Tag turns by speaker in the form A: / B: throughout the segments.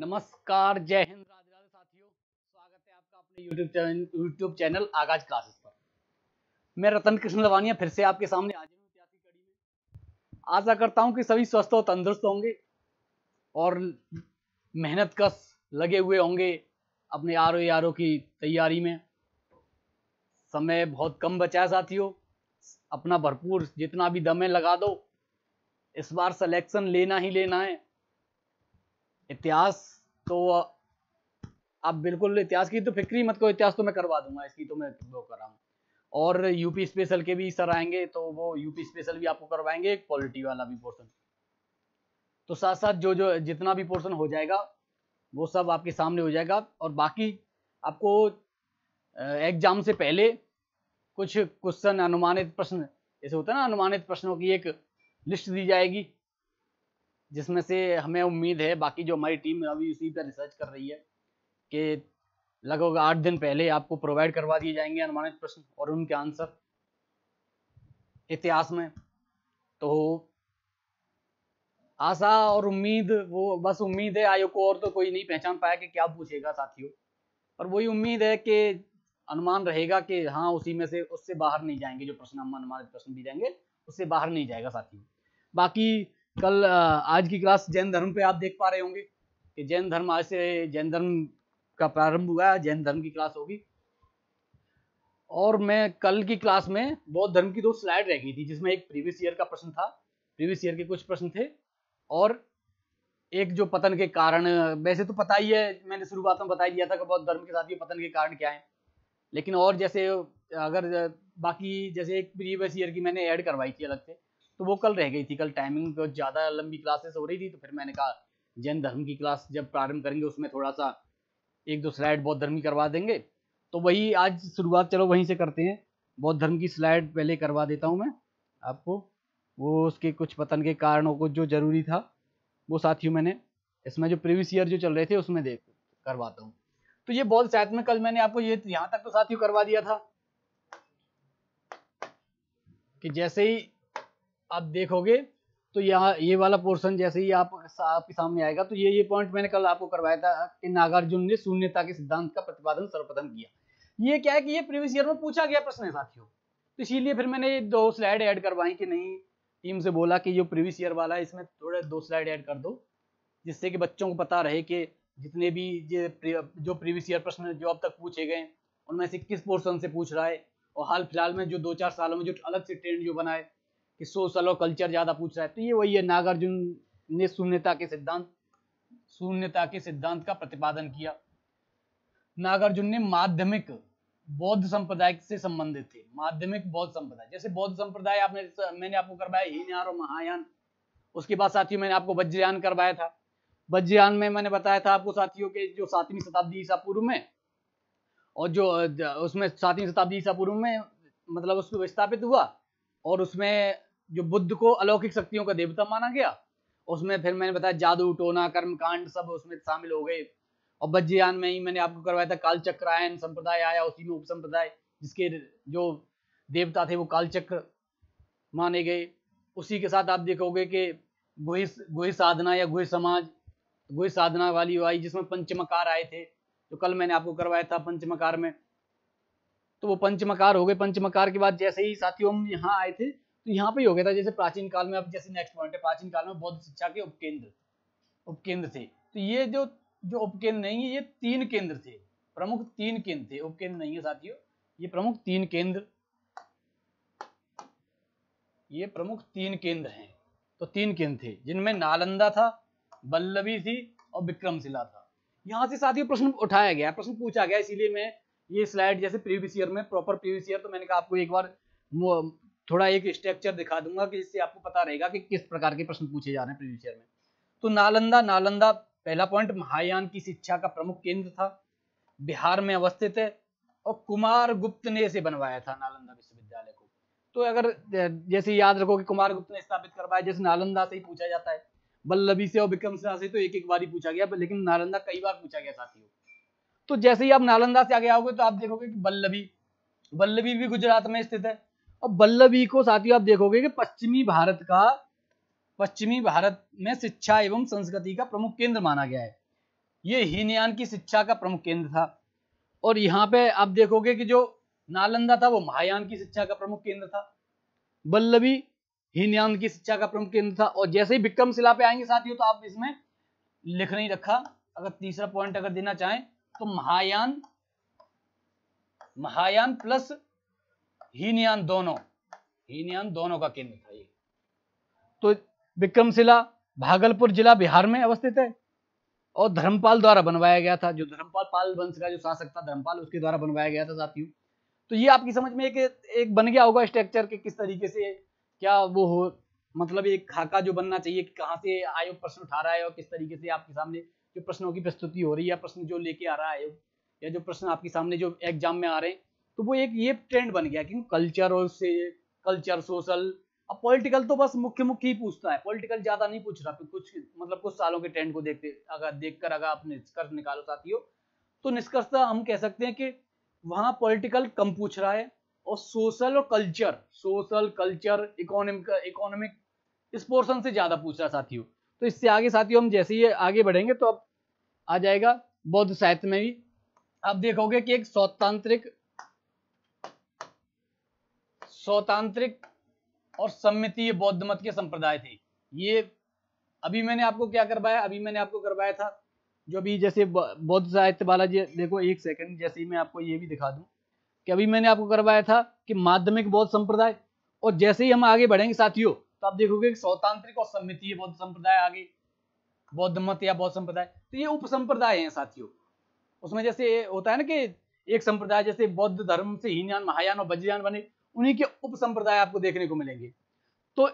A: नमस्कार, जय हिंद, राधे राधे साथियों। स्वागत है आपका अपने यूट्यूब चैनल आगाज क्लासेस पर। मैं रतन कृष्ण लवानिया फिर से आपके सामने हाजिर हूँ इतिहास की कड़ी में। आशा करता हूँ कि सभी स्वस्थ और तंदुरुस्त होंगे और मेहनत कश लगे हुए होंगे अपने आर की तैयारी में। समय बहुत कम बचा है साथियों, अपना भरपूर जितना भी दम है लगा दो। इस बार सिलेक्शन लेना ही लेना है। इतिहास तो आप बिल्कुल इतिहास की तो फिक्र ही मत करो, इतिहास तो मैं करवा दूंगा, इसकी तो मैं वो कर रहा हूँ। और यूपी स्पेशल के भी सर आएंगे तो वो यूपी स्पेशल भी आपको करवाएंगे, एक पॉलिटी वाला भी पोर्शन। तो साथ साथ जो जो जितना भी पोर्शन हो जाएगा वो सब आपके सामने हो जाएगा। और बाकी आपको एग्जाम से पहले कुछ क्वेश्चन, अनुमानित प्रश्न जैसे होता है ना, अनुमानित प्रश्नों की एक लिस्ट दी जाएगी, जिसमें से हमें उम्मीद है, बाकी जो हमारी टीम अभी उसी पर रिसर्च कर रही है, कि लगभग 8 दिन पहले आपको प्रोवाइड करवा दिए जाएंगे अनुमानित प्रश्न और उनके आंसर इतिहास में। तो आशा और उम्मीद, वो बस उम्मीद है, आयोग को और तो कोई नहीं पहचान पाया कि क्या पूछेगा साथियों, पर वही उम्मीद है कि अनुमान रहेगा कि हाँ उसी में से, उससे बाहर नहीं जाएंगे। जो प्रश्न हम अनुमानित प्रश्न दी जाएंगे उससे बाहर नहीं जाएगा साथियों। बाकी कल आज की क्लास जैन धर्म पे आप देख पा रहे होंगे कि जैन धर्म, आज से जैन धर्म का प्रारंभ हुआ है, जैन धर्म की क्लास होगी। और मैं कल की क्लास में बौद्ध धर्म की 2 स्लाइड रह गई थी, जिसमें एक प्रीवियस ईयर का प्रश्न था, प्रीवियस ईयर के कुछ प्रश्न थे, और एक जो पतन के कारण, वैसे तो पता ही है, मैंने शुरुआत में बता दिया था कि बौद्ध धर्म के साथ ये पतन के कारण क्या है, लेकिन और जैसे अगर बाकी जैसे एक प्रीवियस ईयर की मैंने ऐड करवाई थी अलग से, तो वो कल रह गई थी। कल टाइमिंग बहुत ज़्यादा लंबी क्लासेस हो रही थी, तो फिर मैंने कहा जैन धर्म की क्लास जब प्रारंभ करेंगे उसमें थोड़ा सा 1-2 स्लाइड बौद्ध धर्म की करवा देंगे। तो वही आज शुरुआत, चलो वहीं से करते हैं। बौद्ध धर्म की स्लाइड पहले करवा देता हूँ मैं आपको, वो उसके कुछ पतन के कारणों को जो जरूरी था वो साथियों मैंने इसमें जो प्रीवियस ईयर जो चल रहे थे उसमें देख करवाता हूँ। तो ये बौद्ध साहित्य में कल मैंने आपको ये यहाँ तक तो साथियों करवा दिया था कि जैसे ही आप देखोगे तो यहाँ ये वाला पोर्शन जैसे ही आपके सामने आएगा, तो ये पॉइंट मैंने कल आपको करवाया था कि नागार्जुन ने शून्यता के सिद्धांत का प्रतिपादन सर्वप्रथम किया। ये क्या है कि ये प्रीवियस ईयर में पूछा गया प्रश्न है साथियों, तो इसीलिए फिर मैंने ये 2 स्लाइड ऐड करवाई कि नहीं, टीम से बोला कि जो प्रीवियस ईयर वाला है इसमें थोड़े 2 स्लाइड ऐड कर दो, जिससे कि बच्चों को पता रहे कि जितने भी जो प्रीवियस ईयर प्रश्न जो अब तक पूछे गए उनमें से किस पोर्शन से पूछ रहा है, और हाल फिलहाल में जो 2-4 सालों में जो अलग से ट्रेंड जो बना है कि सोशल और कल्चर ज्यादा पूछ रहा है, तो ये वही है। नागार्जुन ने शून्यता के सिद्धांत का प्रतिपादन किया। नागार्जुन ने माध्यमिक बौद्ध संप्रदाय से संबंधित थे, माध्यमिक बौद्ध संप्रदाय, जैसे बौद्ध संप्रदाय मैंने आपको करवाया हीनयान और महायान। उसके बाद साथियों मैंने आपको वज्रयान करवाया था। वज्रयान में मैंने बताया था आपको साथियों के जो 7वीं शताब्दी ईसा पूर्व में, और जो उसमें 7वीं शताब्दी ईसा पूर्व में मतलब उसको स्थापित हुआ, और उसमें जो बुद्ध को अलौकिक शक्तियों का देवता माना गया। उसमें फिर मैंने बताया जादू, टोना, कर्मकांड सब उसमें शामिल हो गए। और वज्रयान में ही मैंने आपको करवाया था कालचक्रायन संप्रदाय आया, उसी में उपसंप्रदाय जिसके जो देवता थे वो कालचक्र माने गए। उसी के साथ आप देखोगे कि गुहि साधना या गुहि समाज, गुहि साधना वाली आई, जिसमें पंचमकार आए थे, तो कल मैंने आपको करवाया था पंचमकार में। तो वो पंचमकार हो गए। पंचमकार के बाद जैसे ही साथियों हम यहाँ आए थे, तो यहाँ पे ही हो गया था जैसे प्राचीन काल में, अब जैसे नेक्स्ट पॉइंट है, प्राचीन काल में बौद्ध शिक्षा के उपकेंद्र थे। तो ये जो उपकेंद्र नहीं है, ये 3 केंद्र थे, प्रमुख 3 केंद्र थे, उपकेंद्र नहीं है साथियों, ये प्रमुख 3 केंद्र, ये प्रमुख 3 केंद्र हैं। तो 3 केंद्र थे जिनमें नालंदा था, वल्लभी थी और विक्रमशिला था। यहाँ से साथियों प्रश्न उठाया गया, प्रश्न पूछा गया, इसीलिए मैं ये स्लाइड जैसे प्रीवियस ईयर में प्रॉपर प्रीवियस ईयर, तो मैंने कहा आपको एक बार थोड़ा एक स्ट्रक्चर दिखा दूंगा कि जिससे आपको पता रहेगा कि किस प्रकार के प्रश्न पूछे जा रहे हैं प्रीवियस ईयर में। तो नालंदा पहला पॉइंट, महायान की शिक्षा का प्रमुख केंद्र था, बिहार में अवस्थित है, और कुमार गुप्त ने इसे बनवाया था नालंदा विश्वविद्यालय को। तो अगर जैसे याद रखो कि कुमार गुप्त ने स्थापित करवाया, जैसे नालंदा से ही पूछा जाता है, वल्लभी से और विक्रमशिला से तो एक बार ही पूछा गया, लेकिन नालंदा कई बार पूछा गया साथियों। तो जैसे ही आप नालंदा से आगे आओगे तो आप देखोगे कि वल्लभी भी गुजरात में स्थित है, और वल्लभी को साथियों आप देखोगे कि पश्चिमी भारत में शिक्षा एवं संस्कृति का प्रमुख केंद्र माना गया है। ये हीनयान की शिक्षा का प्रमुख केंद्र था। और यहाँ पे आप देखोगे कि जो नालंदा था वो महायान की शिक्षा का प्रमुख केंद्र था, वल्लभी हीनयान की शिक्षा का प्रमुख केंद्र था। और जैसे ही विक्रमशिला पे आएंगे साथियों तो आप इसमें लिख नहीं रखा, अगर तीसरा पॉइंट अगर देना चाहें तो महायान प्लस हीनयान दोनों का केंद्र था ये। तो विक्रमशिला भागलपुर जिला बिहार में अवस्थित है और धर्मपाल द्वारा बनवाया गया था, जो धर्मपाल पाल वंश का जो शासक था धर्मपाल, उसके द्वारा बनवाया गया था साथियों। तो ये आपकी समझ में एक बन गया होगा स्ट्रक्चर के किस तरीके से क्या वो हो, मतलब एक खाका जो बनना चाहिए कि कहाँ से आयोग प्रश्न उठा रहा है और किस तरीके से आपके सामने जो प्रश्नों की प्रस्तुति हो रही है या प्रश्न जो लेके आ रहा है आयोग, या जो प्रश्न आपके सामने जो एग्जाम में आ रहे हैं, तो वो एक ये ट्रेंड बन गया कि कल्चर और से कल्चर सोशल। अब पॉलिटिकल तो बस मुख्य ही पूछता है, पॉलिटिकल ज्यादा नहीं पूछ रहा, कुछ मतलब कुछ सालों के ट्रेंड को देखकर अगर आप निष्कर्ष निकालो साथियों, तो निष्कर्षतः हम कह सकते हैं कि वहां पॉलिटिकल कम पूछ रहा है और सोशल कल्चर इकोनॉमिक इस पोर्शन से ज्यादा पूछ रहा है साथियों। तो इससे आगे साथियों हम जैसे ही आगे बढ़ेंगे तो अब आ जाएगा बौद्ध साहित्य में भी आप देखोगे कि एक स्वतांत्रिक और सम्मितीय बौद्ध मत के संप्रदाय थे। ये अभी मैंने आपको करवाया था जो अभी जैसे बौद्ध साहित्य वाला जी, देखो एक सेकंड, जैसे ही मैं आपको ये भी दिखा दूं कि अभी मैंने आपको करवाया था कि माध्यमिक बौद्ध संप्रदाय, और जैसे ही हम आगे बढ़ेंगे साथियों तो आप देखोगे कि स्वतांत्रिक और सम्मितीय बौद्ध संप्रदाय आगे, बौद्ध मत या बौद्ध संप्रदाय, तो ये उप संप्रदाय हैं साथियों। उसमें जैसे होता है ना कि एक संप्रदाय जैसे बौद्ध धर्म से हीनयान महायान और वज्रयान बने, उन्हीं के उप संप्रदाय आपको देखने को मिलेंगे। तो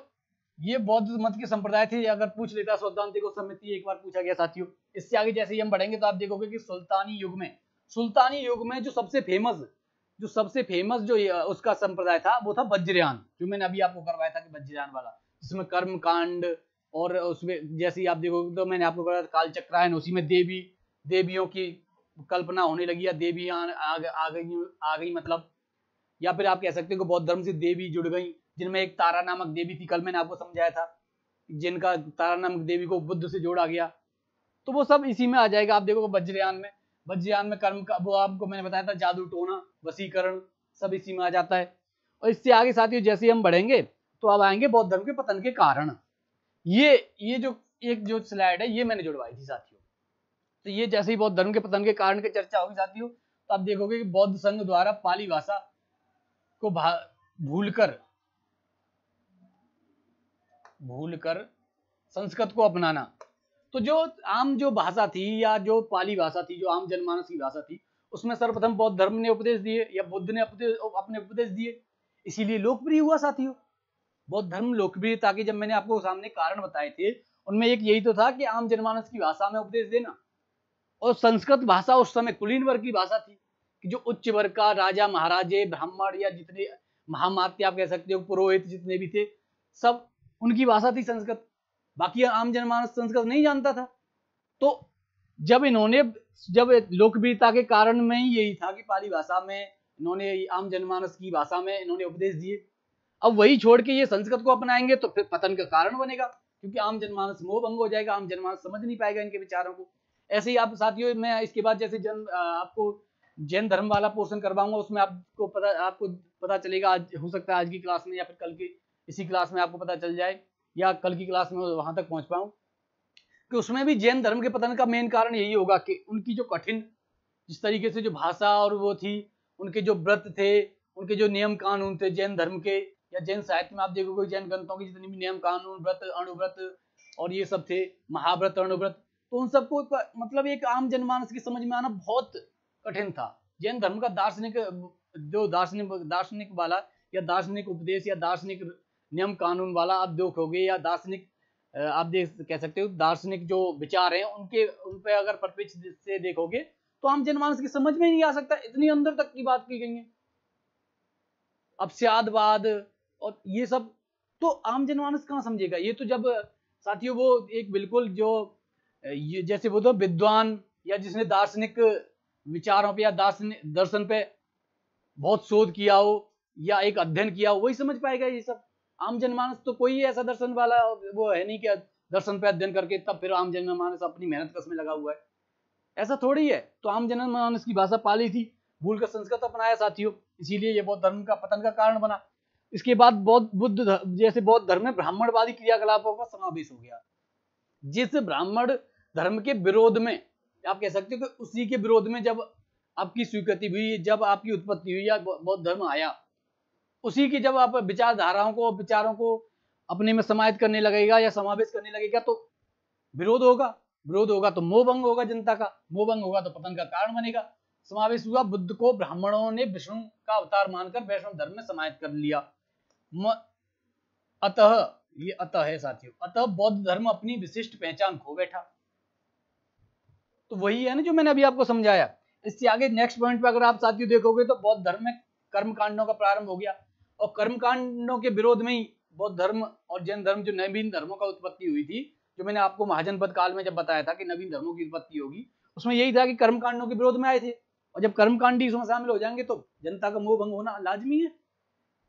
A: ये बौद्ध मत के संप्रदाय थे, अगर पूछ लेता स्वतांत्रिक और सम्मितीय एक बार पूछा गया साथियों। इससे आगे जैसे ही हम बढ़ेंगे तो आप देखोगे कि सुल्तानी युग में जो सबसे फेमस जो उसका संप्रदाय था वो था वज्रयान, जो मैंने अभी आपको करवाया था कि वज्रयान वाला, जिसमें कर्म कांड और उसमें जैसे ही आप देखोगे तो मैंने आपको करवाया काल चक्रायन, उसी में देवियों की कल्पना होने लगी या देवी आ गई मतलब, या फिर आप कह सकते हो कि बौद्ध धर्म से देवी जुड़ गई, जिनमें एक तारा नामक देवी थी, कल मैंने आपको समझाया था, जिनका तारा नामक देवी को बुद्ध से जोड़ा गया। तो वो सब इसी में आ जाएगा। आप देखो वज्रयान में कर्म का वो आपको मैंने बताया था, जादू टोना वशीकरण सब इसी में आ जाता है। और इससे आगे साथियों जैसे ही हम बढ़ेंगे तो अब आएंगे बौद्ध धर्म के पतन के कारण। ये जो स्लाइड है ये मैंने जुड़वाई थी साथियों। तो ये जैसे ही बौद्ध धर्म के पतन के कारण की चर्चा होगी साथियों तो आप देखोगे कि बौद्ध संघ द्वारा पाली भाषा को भूलकर संस्कृत को अपनाना। तो जो आम जो भाषा थी या जो पाली भाषा थी, जो आम जनमानस की भाषा थी, उसमें सर्वप्रथम बौद्ध धर्म ने उपदेश दिए या बुद्ध ने अपने उपदेश दिए, इसीलिए लोकप्रिय हुआ साथियों। बौद्ध धर्म लोकप्रियता के जब मैंने आपको सामने कारण बताए थे उनमें एक यही तो था कि आम जनमानस की भाषा में उपदेश देना। और संस्कृत भाषा उस समय कुलीन वर्ग की भाषा थी कि जो उच्च वर्ग का राजा महाराजे ब्राह्मण या जितने महामात्य आप कह सकते हो पुरोहित जितने भी थे सब उनकी भाषा थी संस्कृत, बाकी आम जनमानस संस्कृत नहीं जानता था। तो जब लोकप्रियता के कारण में ही यही था कि पाली भाषा में इन्होंने आम जनमानस की भाषा में इन्होंने उपदेश दिए। अब वही छोड़ के ये संस्कृत को अपनाएंगे तो फिर पतन का कारण बनेगा, क्योंकि आम जनमानस मोह भंग हो जाएगा, आम जनमानस समझ नहीं पाएगा इनके विचारों को। ऐसे ही आप साथियों मैं इसके बाद जैसे आपको जैन धर्म वाला पोर्शन करवाऊंगा, उसमें आपको पता चलेगा, आज हो सकता है आज की क्लास में या फिर कल की इसी क्लास में आपको पता चल जाए या कल की क्लास में वहां तक पहुंच पाऊं कि उसमें भी जैन धर्म के पतन का मेन कारण यही होगा कि उनकी जो कठिन जिस तरीके से जो भाषा और वो थी, उनके जो व्रत थे, उनके जो नियम कानून थे जैन धर्म के या जैन साहित्य में आप देखोगे जैन ग्रंथों के जितने भी नियम कानून व्रत अणुव्रत और ये सब थे, महाव्रत अणुव्रत, तो उन सबको मतलब एक आम जनमानस की समझ में आना बहुत कठिन था। जैन धर्म का दार्शनिक वाला या दार्शनिक उपदेश या दार्शनिक नियम कानून वाला आप देखोगे या दार्शनिक आप कह सकते हो दार्शनिक जो विचार हैं उन पे अगर प्रत्यक्ष से देखोगे तो आम जनमानस की समझ में ही नहीं आ सकता, इतनी अंदर तक की बात की गई है। अवसादवाद और ये सब तो आम जनमानस कहाँ समझेगा। ये तो जब साथियों वो एक बिल्कुल जो ये जैसे वो तो विद्वान या जिसने दार्शनिक विचारों पे या दर्शन पे बहुत शोध किया हो या एक अध्ययन किया हो वही समझ पाएगा ये सब। आम जनमानस तो कोई ऐसा दर्शन वाला वो है नहीं कि दर्शन पे अध्ययन करके तब फिर आम जनमानस अपनी मेहनत कस में लगा हुआ है। ऐसा थोड़ी है। तो आम जनमानस की भाषा पाली थी, भूल कर संस्कृत अपनाया साथियों, इसीलिए ये बौद्ध धर्म का पतन का कारण बना। इसके बाद जैसे बौद्ध धर्म में ब्राह्मणवादी क्रियाकलापों का समावेश हो गया। जिस ब्राह्मण धर्म के विरोध में, आप कह सकते हो कि उसी के विरोध में जब आपकी स्वीकृति हुई, जब आपकी उत्पत्ति हुई या बौद्ध धर्म आया, उसी की जब आप विचारधाराओं को, विचारों को अपने में समाहित करने लगेगा या समावेश करने लगेगा तो विरोध होगा। विरोध होगा तो मोह भंग होगा जनता का, मोह भंग होगा तो पतन का कारण बनेगा। समावेश हुआ, बुद्ध को ब्राह्मणों ने विष्णु का अवतार मानकर वैष्णव धर्म में समाहित कर लिया। अतः, ये अतः है साथियों, अतः बौद्ध धर्म अपनी विशिष्ट पहचान खो बैठा। तो वही है ना जो मैंने अभी आपको समझाया। इससे आगे नेक्स्ट पॉइंट पे अगर आप साथियों देखोगे तो बौद्ध धर्म में कर्म कांडों का प्रारंभ हो गया, और कर्म कांडों के विरोध में ही बौद्ध धर्म और जैन धर्म, जो नवीन धर्मों का उत्पत्ति हुई थी, जो मैंने आपको महाजनपद काल में जब बताया था कि नवीन धर्मों की उत्पत्ति होगी, उसमें यही था कि कर्म कांडों के विरोध में आए थे। और जब कर्मकांडी इसमें शामिल हो जाएंगे तो जनता का मोह भंग होना लाजमी है।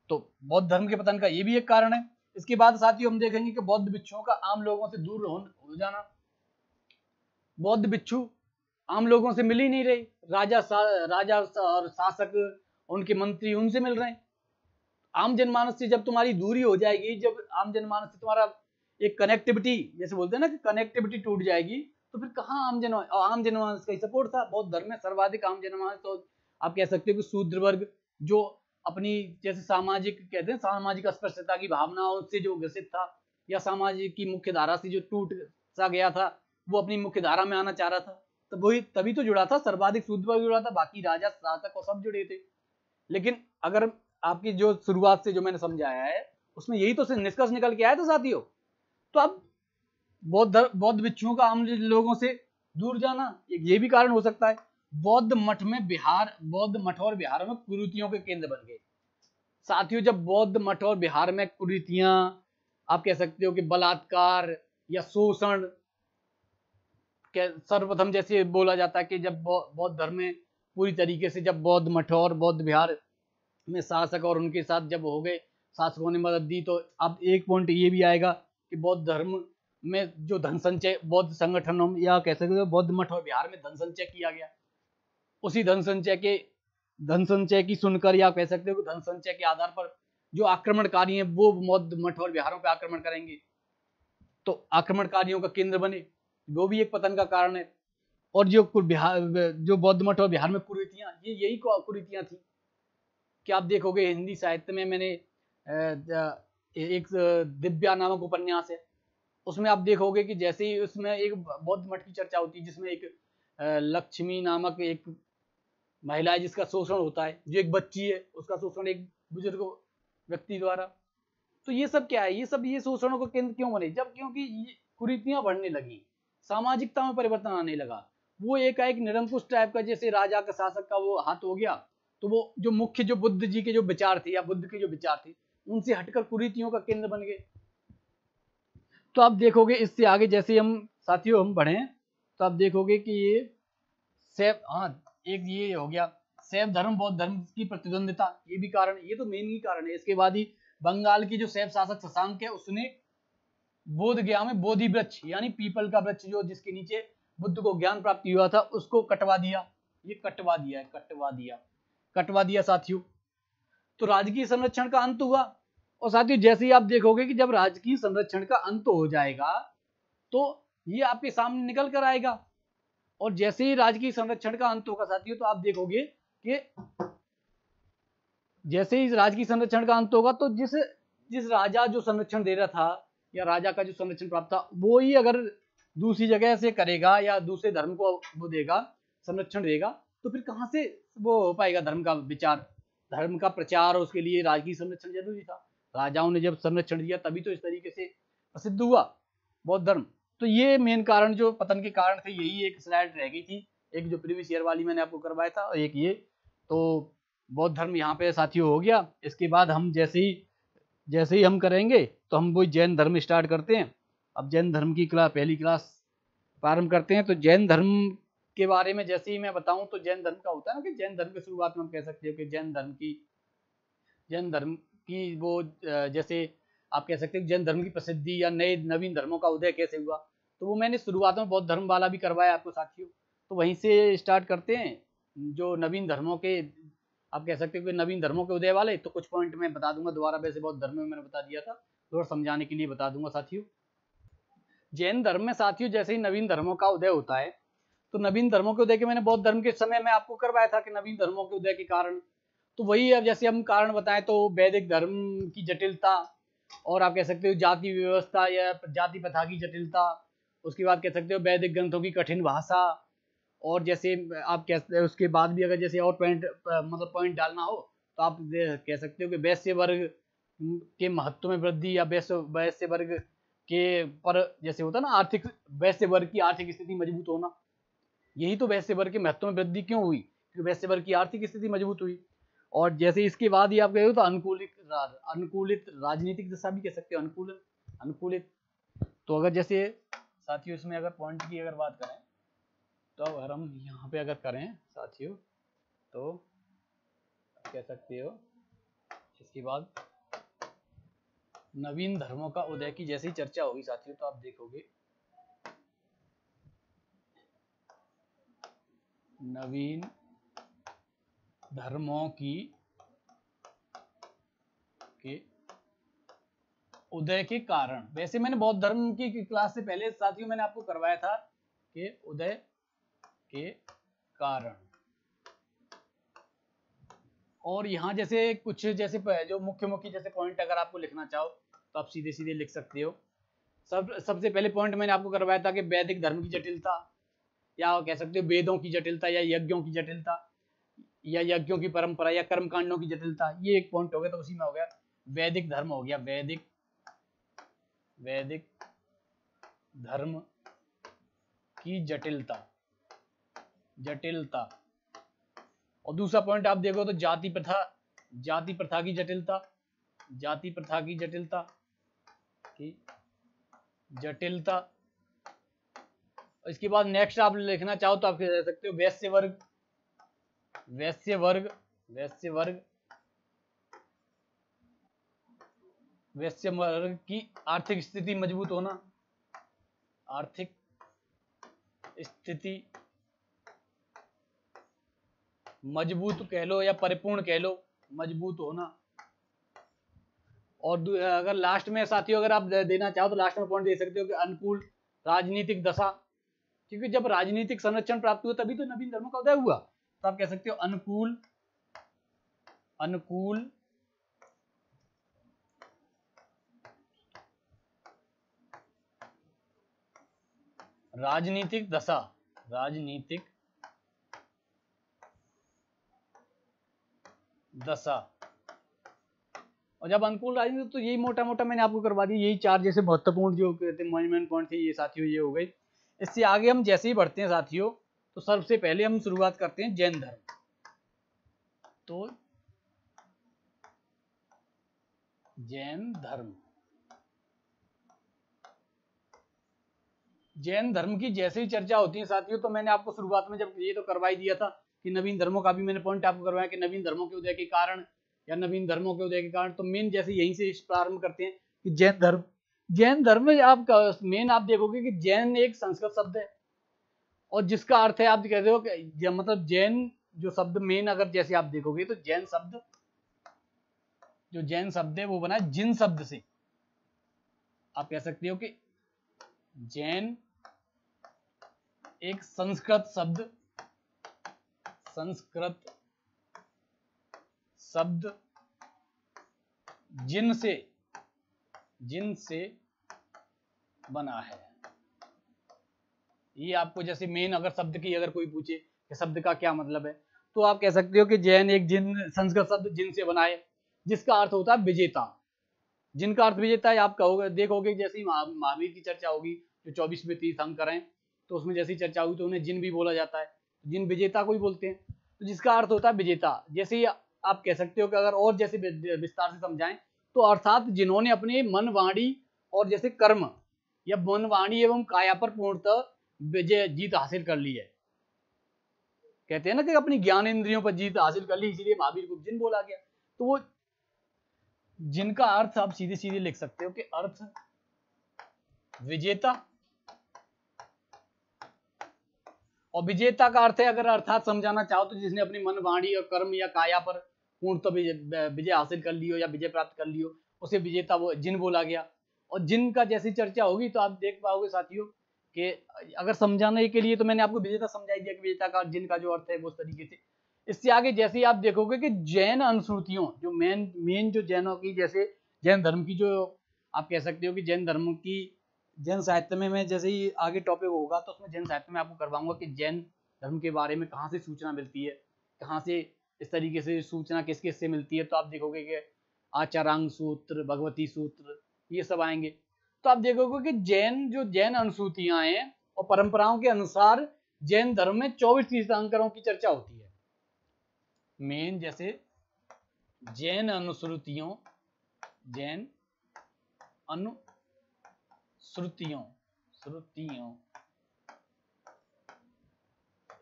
A: तो बौद्ध धर्म के पतन का ये भी एक कारण है। इसके बाद साथियों हम देखेंगे कि बौद्ध भिक्षुओं का आम लोगों से दूर हो जाना। बौद्ध भिक्षु आम लोगों से मिल ही नहीं रहे, राजा और शासक, उनके मंत्री उनसे मिल रहे हैं। आम जनमानस से जब तुम्हारी दूरी हो जाएगी, जब आम जनमानस से तुम्हारा एक कनेक्टिविटी, जैसे बोलते हैं ना कि कनेक्टिविटी टूट जाएगी, तो फिर कहाँ आम जनमानस का ही सपोर्ट था। बौद्ध धर्म में सर्वाधिक आम जनमानस, तो आप कह सकते हो कि शूद्र वर्ग, जो अपनी जैसे सामाजिक, कहते हैं सामाजिक अस्पृश्यता की भावनाओं से जो ग्रसित था, या सामाजिक की मुख्य धारा से जो टूट सा गया था, वो अपनी मुख्य धारा में आना चाह रहा था, तो वही तभी तो जुड़ा था, सर्वाधिक शूद्र वर्ग जुड़ा था, बाकी राजा शासक और सब जुड़े थे। लेकिन अगर आपकी जो शुरुआत से जो मैंने समझाया है उसमें यही तो निष्कर्ष निकल के आया था साथियों। तो अब बौद्ध भिक्षुओं का आम लोगों से दूर जाना ये भी कारण हो सकता है। बौद्ध मठ और बिहार में कुरीतियों के केंद्र बन गए साथियों। जब बौद्ध मठ और बिहार में कुरीतियां, आप कह सकते हो कि बलात्कार या शोषण, सर्वप्रथम जैसे बोला जाता है कि जब बौद्ध धर्म में पूरी तरीके से, जब बौद्ध मठ और बौद्ध बिहार में शासक और उनके साथ जब हो गए, शासकों ने मदद दी, तो अब एक पॉइंट ये भी आएगा कि बौद्ध धर्म में जो धन संचय, बौद्ध संगठनों या कह सकते हो बौद्ध मठ और बिहार में धन संचय किया गया, उसी धन संचय की सुनकर, या कह सकते हो कि धन संचय के आधार पर जो आक्रमणकारी हैं वो बौद्ध मठ और बिहारों पर आक्रमण करेंगे, तो आक्रमणकारियों का केंद्र बने, वो भी एक पतन का कारण है। और जो बौद्ध मठ और बिहार में कुरीतियां, यही कुरीतियां थी कि आप देखोगे हिंदी साहित्य में, मैंने एक दिव्या नामक उपन्यास है, उसमें आप देखोगे कि जैसे ही उसमें एक बौद्ध मठ की चर्चा होती है, जिसमें एक लक्ष्मी नामक एक महिला है जिसका शोषण होता है, जो एक बच्ची है उसका शोषण एक बुजुर्ग व्यक्ति द्वारा। तो ये सब क्या है, ये शोषणों का केंद्र क्यों बने? जब क्योंकि कुरीतियां बढ़ने लगी, सामाजिकता में परिवर्तन आने लगा, वो एक निरंकुश टाइप का, जैसे राजा का शासक का वो हाथ हो गया, तो वो जो मुख्य, जो बुद्ध जी के जो विचार थे या बुद्ध के जो विचार थे, उनसे हटकर कुरीतियों का केंद्र बन गए। तो आप देखोगे इससे आगे जैसे हम साथियों हम बढ़े, तो आप देखोगे कि ये एक ये हो गया शैव धर्म बौद्ध धर्म की प्रतिद्वंदिता, ये भी कारण, ये तो मेन ही कारण है। इसके बाद ही बंगाल की जो शैव शासक शशांक है, उसने बोध गया में बोधि वृक्ष यानी पीपल का वृक्ष, जो जिसके नीचे बुद्ध को ज्ञान प्राप्ति हुआ था, उसको कटवा दिया। ये कटवा दिया साथियों। तो राजकीय संरक्षण का अंत हुआ। और साथियों जैसे ही आप देखोगे कि जब राजकीय संरक्षण का अंत हो जाएगा तो ये आपके सामने निकल कर आएगा। और जैसे ही राजकीय संरक्षण का अंत होगा साथियों, तो आप देखोगे कि जैसे ही राजकीय संरक्षण का अंत होगा तो जिस राजा जो संरक्षण दे रहा था या राजा का जो संरक्षण प्राप्त था, वो ही अगर दूसरी जगह से करेगा या दूसरे धर्म को वो देगा, संरक्षण देगा, तो फिर कहां से वो हो पाएगा धर्म का विचार, धर्म का प्रचार? और उसके लिए राजकीय संरक्षण जरूरी था। राजाओं ने जब संरक्षण दिया तभी तो इस तरीके से प्रसिद्ध हुआ बौद्ध धर्म। तो ये मेन कारण, जो पतन के कारण थे, यही एक स्लाइड रह गई थी, एक जो प्रीवियस ईयर वाली मैंने आपको करवाया था, और एक ये। तो बौद्ध धर्म यहाँ पे साथियों हो गया। इसके बाद हम जैसे ही हम करेंगे तो हम वही जैन धर्म स्टार्ट करते हैं। अब जैन धर्म की पहली क्लास प्रारंभ करते हैं। तो जैन धर्म के बारे में जैसे ही मैं बताऊं, तो जैन धर्म का होता है ना कि जैन धर्म की शुरुआत में हम कह सकते हो कि जैन धर्म की वो जैसे आप कह सकते हो जैन धर्म की प्रसिद्धि या नवीन धर्मों का उदय कैसे हुआ, तो वो मैंने शुरुआत में बौद्ध धर्म वाला भी करवाया आपको साथियों। तो वहीं से स्टार्ट करते हैं। जो नवीन धर्मों के, आप कह सकते हो कि नवीन धर्मों के उदय वाले, तो कुछ पॉइंट मैं बता दूंगा दोबारा, वैसे बहुत धर्म में मैंने बता दिया था, थोड़ा समझाने के लिए बता दूंगा साथियों। जैन धर्म में साथियों जैसे ही नवीन धर्मों का उदय होता है, तो नवीन धर्मों के उदय के मैंने बौद्ध धर्म के समय में आपको करवाया था कि नवीन धर्मों के उदय के कारण, तो वही अब जैसे हम कारण बताएं तो वैदिक धर्म की जटिलता, और आप कह सकते हो जाति व्यवस्था या जाति प्रथा की जटिलता, उसके बाद कह सकते हो वैदिक ग्रंथों की कठिन भाषा, और जैसे आप कहते हैं उसके बाद भी अगर जैसे और पॉइंट मतलब पॉइंट डालना हो तो आप कह सकते हो कि वैश्य वर्ग के महत्व में वृद्धि, या वैश्य वर्ग के पर जैसे होता है ना आर्थिक, वैश्य वर्ग की आर्थिक स्थिति मजबूत होना, यही तो वैश्य वर्ग के महत्व में वृद्धि क्यों हुई, क्योंकि वैश्य वर्ग की आर्थिक स्थिति मजबूत हुई। और जैसे इसके बाद ही आप कहे हो तो अनुकूलित राजनीतिक दशा भी कह सकते हो, अनुकूलित। तो अगर जैसे साथियों इसमें अगर पॉइंट की अगर बात करें, तो अगर हम यहाँ पे अगर करें साथियों, तो कह सकते हो इसके बाद नवीन धर्मों का उदय की जैसी चर्चा होगी साथियों, तो आप देखोगे नवीन धर्मों की के उदय के कारण, वैसे मैंने बौद्ध धर्म की क्लास से पहले साथियों मैंने आपको करवाया था कि उदय के कारण, और यहाँ जैसे कुछ जैसे जो मुख्य जैसे पॉइंट अगर आपको लिखना चाहो तो आप सीधे सीधे लिख सकते हो। सबसे पहले पॉइंट मैंने आपको करवाया था कि वैदिक धर्म की जटिलता, या कह सकते हो वेदों की जटिलता, या यज्ञों की जटिलता, या यज्ञों की परंपरा, या कर्म कांडों की जटिलता, ये एक पॉइंट हो गया। तो उसी में हो गया वैदिक धर्म, हो गया वैदिक धर्म की जटिलता। और दूसरा पॉइंट आप देखो तो जाति प्रथा की जटिलता, इसके बाद नेक्स्ट आप लिखना चाहो तो आप कह सकते हो वैश्य वर्ग की आर्थिक स्थिति मजबूत होना, आर्थिक स्थिति मजबूत कह लो या परिपूर्ण कह लो, मजबूत होना। और अगर लास्ट में साथियों अगर आप देना चाहो तो लास्ट में पॉइंट दे सकते हो कि अनुकूल राजनीतिक दशा, क्योंकि जब राजनीतिक संरक्षण प्राप्त हुआ तभी तो नवीन धर्मों का उदय हुआ। तो आप कह सकते हो अनुकूल राजनीतिक दशा। और जब अनुकूल राजनीति, तो यही मोटा मोटा मैंने आपको करवा दी, यही चार जैसे महत्वपूर्ण जो मेन पॉइंट थे ये साथियों, ये हो गई। इससे आगे हम जैसे ही बढ़ते हैं साथियों, तो सबसे पहले हम शुरुआत करते हैं जैन धर्म। तो जैन धर्म की जैसे ही चर्चा होती है साथियों, तो मैंने आपको शुरुआत में जब ये तो करवा ही दिया था कि नवीन धर्मों का भी मैंने पॉइंट आपको करवाया कि नवीन धर्मों के उदय के कारण, या नवीन धर्मों के उदय के कारण। तो मेन जैसे यहीं से प्रारंभ करते हैं कि जैन धर्म में आप मेन आप देखोगे कि जैन एक संस्कृत शब्द है, और जिसका अर्थ है आप कहते हो कि मतलब जैन जो शब्द मेन अगर जैसे आप देखोगे तो जैन शब्द है वो बना है जिन शब्द से। आप कह सकते हो कि जैन एक संस्कृत शब्द जिन से बना है। ये आपको जैसे मेन अगर शब्द की अगर कोई पूछे कि शब्द का क्या मतलब है, तो आप कह सकते हो कि जैन एक संस्कृत शब्द जिन से बना है, जिसका अर्थ होता है विजेता। जिनका अर्थ विजेता है, आप कहोगे देखोगे जैसे ही महावीर की चर्चा होगी जो 24वें तीर्थंकर हैं, तो उसमें जैसी चर्चा हुई तो उन्हें जिन भी बोला जाता है, जिन विजेता को ही बोलते हैं, तो जिसका अर्थ होता है विजेता। जैसे ही आप कह सकते हो कि अगर और जैसे विस्तार से समझाएं तो अर्थात जिन्होंने अपने मन वाणी और जैसे कर्म या मन वाणी एवं काया पर पूर्णतः विजय जीत हासिल कर ली है। कहते हैं ना कि अपनी ज्ञान इंद्रियों पर जीत हासिल कर ली, इसीलिए महावीर को जिन बोला गया। तो वो जिनका अर्थ आप सीधे सीधे लिख सकते हो कि अर्थ विजेता, और विजेता का अर्थ है, अगर अर्थात समझाना चाहो तो जिसने अपनी मन, वाणी और कर्म या काया पर पूर्णतः विजय हासिल कर ली हो या विजय प्राप्त कर ली हो, उसे विजेता वो जिन बोला गया। और जिन का जैसी चर्चा होगी तो आप देख पाओगे साथियों कि अगर समझाने के लिए तो मैंने आपको विजेता समझाई दिया कि विजेता का जिन का जो अर्थ है वो उस तरीके से। इससे आगे जैसे ही आप देखोगे कि जैन अनुश्रुतियों जो मेन जो जैनों की, जैसे जैन धर्म की, जो आप कह सकते हो कि जैन धर्म की जैन साहित्य में, मैं जैसे ही आगे टॉपिक होगा तो उसमें जैन साहित्य में आपको करवाऊंगा कि जैन धर्म के बारे में कहाँ से सूचना मिलती है, कहाँ से इस तरीके से सूचना किस किस से मिलती है। तो आप देखोगे कि आचारांग सूत्र, भगवती सूत्र, ये सब आएंगे। तो आप देखोगे कि जैन अनुसूतियां हैं और परंपराओं के अनुसार जैन धर्म में 24 तीर्थंकरों की चर्चा होती है। मेन जैसे जैन अनुश्रुतियों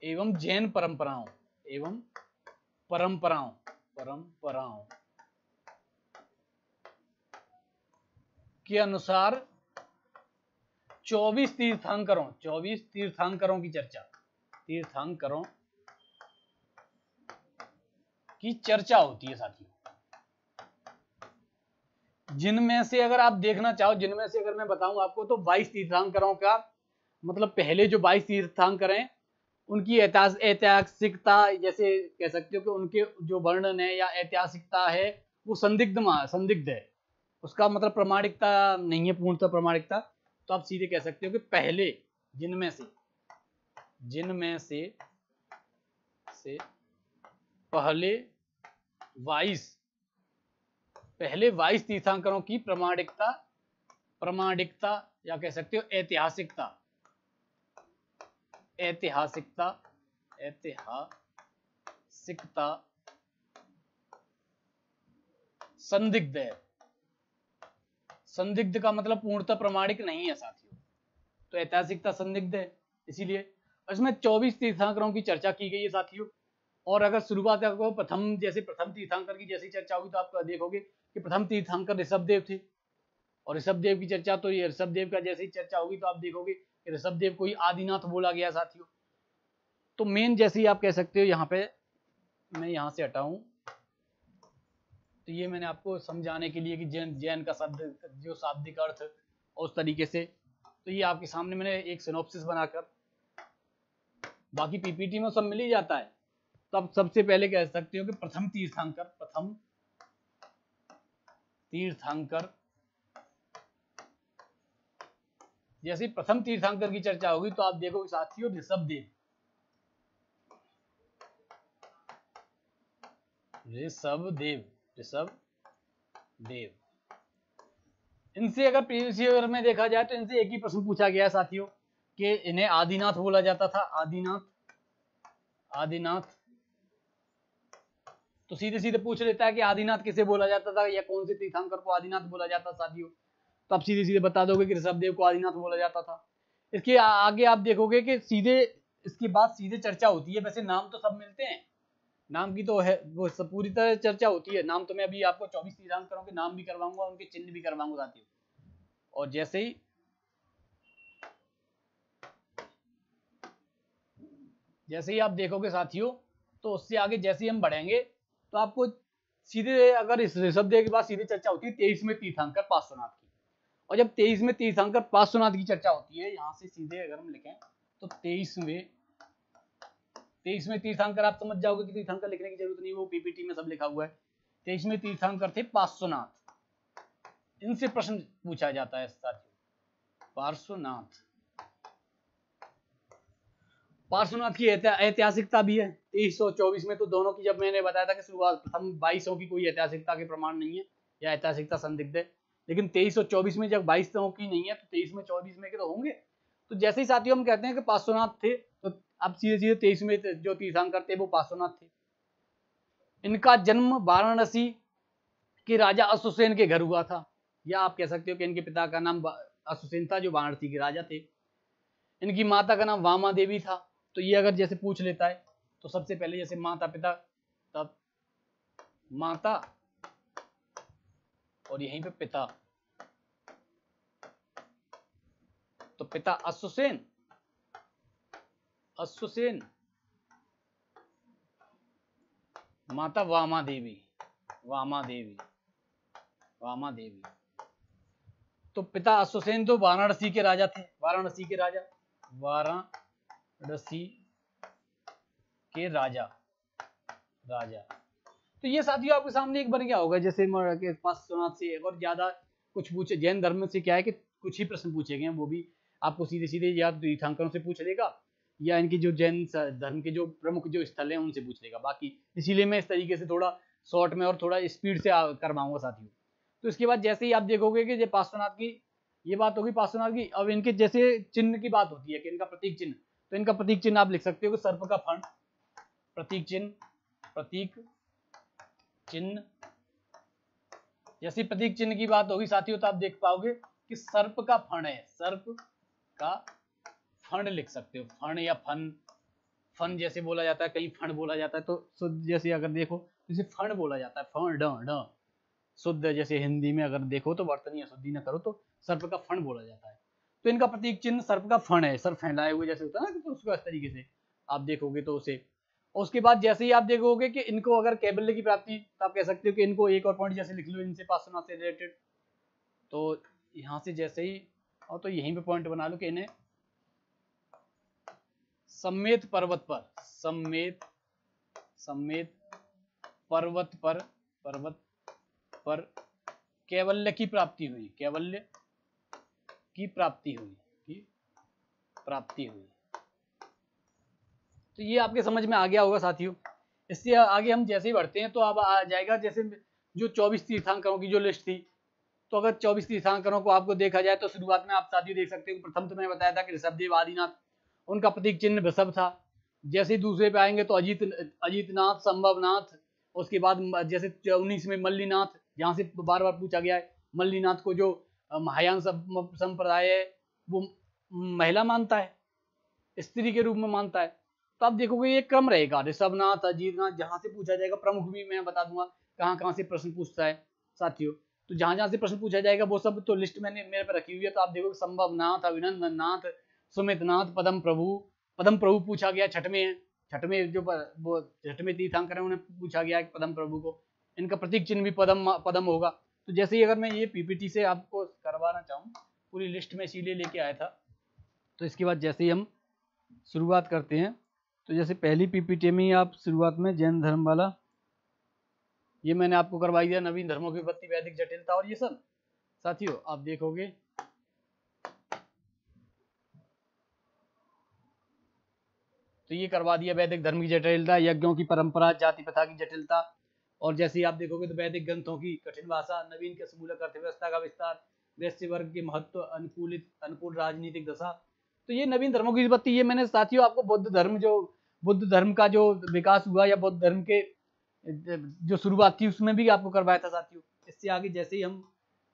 A: एवं जैन परंपराओं के अनुसार 24 तीर्थंकरों की चर्चा होती है साथियों। जिनमें से अगर आप देखना चाहो, जिनमें से अगर मैं बताऊं आपको तो 22 तीर्थंकरों का मतलब पहले जो 22 तीर्थंकर हैं उनकी ऐतिहासिकता, जैसे कह सकते हो कि उनके जो वर्णन है या ऐतिहासिकता है वो संदिग्ध है, उसका मतलब प्रामाणिकता नहीं है, पूर्णतः प्रामाणिकता। तो आप सीधे कह सकते हो कि पहले जिनमें से पहले 22 तीर्थंकरों की प्रामाणिकता या कह सकते हो ऐतिहासिकता संदिग्ध है। संदिग्ध का मतलब पूर्णतः प्रामाणिक नहीं है साथियों, तो ऐतिहासिकता संदिग्ध है। इसीलिए इसमें 24 तीर्थंकरों की चर्चा की गई है साथियों। और अगर शुरुआत आपको प्रथम तीर्थंकर की जैसी चर्चा होगी तो आप देखोगे कि प्रथम तीर्थंकर ऋषभदेव थे। और ऋषभदेव की चर्चा, तो ये ऋषभदेव का जैसी चर्चा होगी तो आप देखोगे कि ऋषभदेव को ही आदिनाथ बोला गया साथियों। तो मेन जैसे ही आप कह सकते हो, यहाँ पे मैं यहाँ से हटाऊं तो ये मैंने आपको समझाने के लिए कि जैन का शब्द जो शाब्दिक अर्थ और उस तरीके से, तो ये आपके सामने मैंने एक सिनॉप्सिस बनाकर, बाकी पीपीटी में सब मिल ही जाता है। तब सबसे पहले कह सकते हो कि प्रथम तीर्थंकर जैसे प्रथम तीर्थंकर की चर्चा होगी तो आप देखोगे साथियों ऋषभदेव इनसे अगर प्रीवियस ईयर में देखा जाए तो इनसे एक ही प्रश्न पूछा गया है साथियों कि इन्हें आदिनाथ बोला जाता था। आदिनाथ तो सीधे सीधे पूछ लेता है कि आदिनाथ किसे बोला जाता था या कौन से तीर्थंकर को आदिनाथ बोला जाता साथियों। तो आप सीधे सीधे बता दोगे कि ऋषभदेव को आदिनाथ बोला जाता था। इसके आगे आप देखोगे कि सीधे इसके बाद सीधे चर्चा होती है। वैसे नाम तो सब मिलते हैं, नाम की तो है वो सब पूरी तरह चर्चा होती है। नाम तो मैं अभी आपको 24 तीर्थंकरों के नाम भी करवाऊंगा, उनके चिन्ह भी करवाऊंगा साथियों। और जैसे ही आप देखोगे साथियों तो उससे आगे जैसे ही हम बढ़ेंगे तो आपको सीधे, अगर इस ऋषभदेव के बाद सीधे चर्चा होती है 23वें तीर्थंकर पार्श्वनाथ की। और जब 23वें तीर्थंकर पार्श्वनाथ की चर्चा होती है, यहाँ से सीधे अगर हम लिखें तो 23वें तीर्थंकर, आप समझ जाओगे कि तीर्थंकर लिखने की जरूरत नहीं, वो पीपीटी में सब लिखा हुआ है। 23वें तीर्थंकर थे पार्श्वनाथ। इनसे प्रश्न पूछा जाता है साथियों। पार्श्वनाथ की ऐतिहासिकता भी है 2324 में। तो दोनों की, जब मैंने बताया था कि शुरुआत प्रथम 2200 की कोई ऐतिहासिकता के प्रमाण नहीं है या ऐतिहासिकता संदिग्ध है, लेकिन 2324 में जब 2200 की नहीं है तो 23 में 24 में के तो होंगे। तो जैसे ही साथियों हम कहते हैं कि पार्श्वनाथ थे तो अब सीधे सीधे 23 में जो तीर्थंकर थे वो पार्श्वनाथ थे। इनका जन्म वाराणसी के राजा अश्वसेन के घर हुआ था, या आप कह सकते हो कि इनके पिता का नाम अश्वसेन था जो वाराणसी के राजा थे। इनकी माता का नाम वामा देवी था। तो ये अगर जैसे पूछ लेता है तो सबसे पहले जैसे माता पिता, तब माता और यहीं पे पिता, तो पिता अश्वसेन अश्वसेन, माता वामा देवी, वामा देवी, वामा देवी। तो पिता अश्वसेन तो वाराणसी के राजा थे, वाराणसी के राजा, वाराणसी के राजा, राजा। तो ये साथियों आपके सामने एक बन गया होगा, जैसे के पार्श्वनाथ से और ज्यादा कुछ पूछे, जैन धर्म से क्या है कि कुछ ही प्रश्न पूछे गए, वो भी आपको सीधे सीधे या तीर्थंकरों से पूछ लेगा या इनकी जो जैन धर्म के जो प्रमुख जो स्थल हैं उनसे पूछ लेगा। बाकी इसीलिए मैं इस तरीके से थोड़ा शॉर्ट में और थोड़ा स्पीड से करवाऊंगा साथियों। तो इसके बाद जैसे ही आप देखोगे कि जो पार्श्वनाथ की ये बात होगी, पार्श्वनाथ की। अब इनके जैसे चिन्ह की बात होती है कि इनका प्रतीक चिन्ह, तो इनका प्रतीक चिन्ह आप लिख सकते हो कि सर्प का फण, प्रतीक चिन्ह, प्रतीक चिन्ह। जैसे प्रतीक चिन्ह की बात होगी साथियों तो आप देख पाओगे कि सर्प का फण है, सर्प का फण लिख सकते हो, फण या फन, फन जैसे बोला जाता है, कहीं फण बोला जाता है, तो शुद्ध जैसे अगर देखो जैसे फण बोला जाता है, फण ड ड शुद्ध, जैसे हिंदी में अगर देखो तो वर्तनी अशुद्धि न करो तो सर्प का फण बोला जाता है। तो इनका प्रतीक चिन्ह सर्प का फण है, सर्प फैलाए हुए जैसे होता है ना, तो उसको इस तरीके से आप देखोगे तो उसे। और उसके बाद जैसे ही आप देखोगे कि इनको अगर कैबल्य की प्राप्ति, तो आप कह सकते हो कि इनको एक और पॉइंट जैसे लिख लो इनसे पार्श्वनाथ से रिलेटेड। तो यहाँ से जैसे ही, और तो यहीं पे पॉइंट बना लो कि इन्हें सम्मेत पर्वत पर, सम्मेत, सम्मेत पर्वत पर, पर्वत पर कैवल्य की प्राप्ति हुई, कैवल्य की प्राप्ति हुई, की प्राप्ति हुई। तो ये आपके समझ में आ गया होगा साथियों। इससे आगे हम जैसे ही बढ़ते हैं तो अब आ जाएगा जैसे जो 24 तीर्थंकरों की जो लिस्ट थी। तो अगर 24 तीर्थंकरों को आपको देखा जाए तो शुरुआत में आप साथियों देख सकते हो, प्रथम तो मैंने बताया था कि ऋषभदेव आदिनाथ, उनका प्रतीक चिन्ह वृषभ था। जैसे ही दूसरे पे आएंगे तो अजीतनाथ, संभवनाथ। उसके बाद जैसे 19 में मल्लीनाथ, जहाँ से बार बार पूछा गया है, मल्लीनाथ को जो महायान संप्रदाय है वो महिला मानता है, स्त्री के रूप में मानता है। तो आप देखोगे ये क्रम रहेगा, ऋषभनाथ, अजीतनाथ, जहां से पूछा जाएगा, प्रमुख भी मैं बता दूंगा कहाँ कहाँ से प्रश्न पूछता है साथियों। तो जहां जहां से प्रश्न पूछा जाएगा वो सब तो लिस्ट मैंने मेरे पर रखी हुई है। तो आप देखोगे संभवनाथ, अभिनंदन नाथ, सुमितनाथ, पदम प्रभु, पदम प्रभु पूछा गया छठ में, छठ में जो वो छठ में तीर्थंकर है उन्हें पूछा गया पदम प्रभु को, इनका प्रतीक चिन्ह भी पदम, पदम होगा। तो जैसे ही अगर मैं ये पीपीटी से आपको करवाना चाहूँ, पूरी लिस्ट में इसीलिए लेके आया था। तो इसके बाद जैसे ही हम शुरुआत करते हैं, तो जैसे पहली पीपीटी में ही आप शुरुआत में जैन धर्म वाला ये मैंने आपको करवाई दिया, नवीन धर्मों की उत्पत्ति, वैदिक जटिलता और ये सब साथियों आप देखोगे। तो ये करवा दिया वैदिक धर्म की जटिलता, यज्ञों की परंपरा, जाति प्रथा की जटिलता। और जैसे ही आप देखोगे तो वैदिक ग्रंथों की कठिन भाषा, नवीन के समूलक अर्थव्यवस्था का विस्तार, वैश्य वर्ग के महत्व, अनुकूल राजनीतिक दशा। तो ये नवीन धर्मों की उत्पत्ति, ये मैंने साथियों आपको बुद्ध धर्म, जो बुद्ध धर्म का जो विकास हुआ या बौद्ध धर्म के जो शुरुआत थी उसमें भी आपको करवाया था साथियों। इससे आगे जैसे ही हम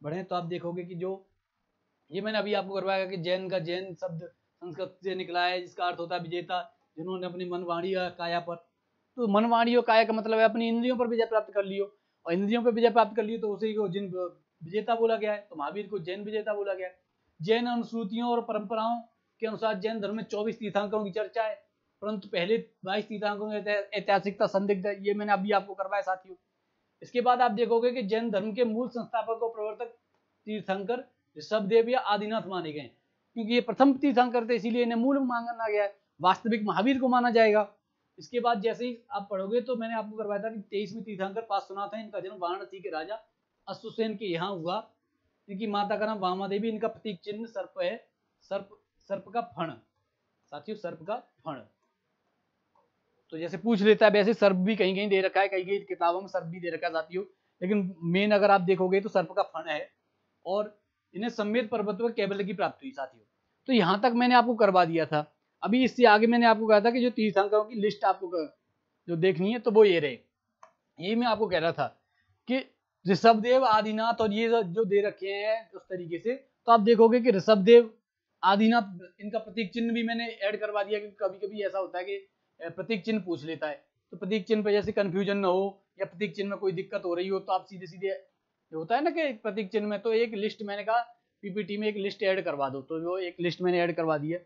A: बढ़े तो आप देखोगे कि जो ये मैंने अभी आपको करवाया कि जैन का, जैन शब्द संस्कृत से निकला है जिसका अर्थ होता है विजेता, जिन्होंने अपनी मनवाणी और काया पर, तो मनवाणी और काया का मतलब है अपनी इंद्रियों पर विजय प्राप्त कर लियो, और इंद्रियों पर विजय प्राप्त कर लियो तो उसे को जिन विजेता बोला गया है। तो महावीर को जैन विजेता बोला गया है। जैन अनुश्रुतियों और परंपराओं के अनुसार जैन धर्म में 24 तीर्थंकरों की चर्चा है, परंतु पहले 22 तीर्थंकरों की ऐतिहासिकता संदिग्ध है, ये मैंने अभी आपको करवाया साथियों। इसके बाद आप देखोगे कि जैन धर्म के मूल संस्थापक और प्रवर्तक तीर्थंकर ऋषभदेव या आदिनाथ माने गए, क्योंकि ये प्रथम तीर्थंकर थे इसीलिए इन्हें मूल माना गया है, वास्तविक महावीर को माना जाएगा। इसके बाद जैसे ही आप पढ़ोगे तो मैंने आपको करवाया था कि 23वें तीर्थंकर पार्श्वनाथ हैं, इनका जन्म वाराणसी के राजा अश्वसेन के यहाँ हुआ। इनकी माता का नाम वामा देवी, इनका प्रतीक चिन्ह सर्प है, सर्प, सर्प का फण साथियों, सर्प का फण। तो जैसे पूछ लेता है वैसे सर्प भी कहीं कहीं दे रखा है, कहीं कहीं किताबों में सर्प भी दे रखा है साथियों, लेकिन मेन अगर आप देखोगे तो सर्प का फण है। और इन्हें सम्मेत पर्वत पर कैबल्य की प्राप्ति हुई साथियों। तो यहाँ तक मैंने आपको करवा दिया था। अभी इससे आगे मैंने आपको कहा था कि जो तीर्थंकरों की लिस्ट आपको जो देखनी है तो वो ये रहे, यही मैं आपको कह रहा था कि ऋषभदेव, आदिनाथ और ये जो दे रखे हैं उस तरीके से। तो आप देखोगे कि ऋषभदेव, आदिनाथ, इनका प्रतीक चिन्ह भी मैंने ऐड करवा दिया, क्योंकि कभी कभी ऐसा होता है कि प्रतीक चिन्ह पूछ लेता है, तो प्रतीक चिन्ह पे जैसे कंफ्यूजन ना हो या प्रतीक चिन्ह में कोई दिक्कत हो रही हो तो आप सीधे सीधे होता है ना कि प्रतीक चिन्ह में, तो एक लिस्ट मैंने कहा पीपीटी में एक लिस्ट ऐड करवा दो, तो वो एक लिस्ट मैंने ऐड करवा दी है।